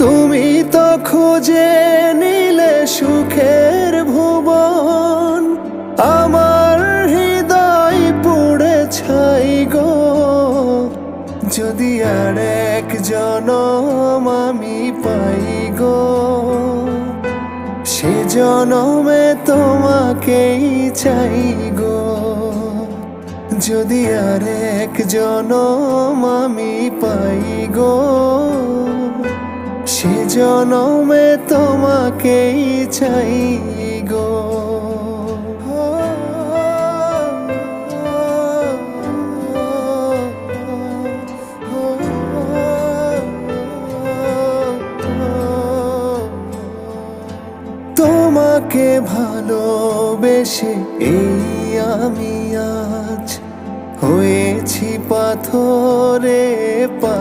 তুমি তো খুঁজে নিলে সুখের ভুবন, আমার হৃদয় পুড়ে ছাই গো। যদি আর এক জনম আমি পাই গো, সে জনমে তোমাকেই চাই গো। যদি আর এক জনম আমি পাই গো, সে জনমে তোমাকেই চাই গো। তোমাকে ভালোবেসে এই আমি আজ হয়েছি পাথরে পা।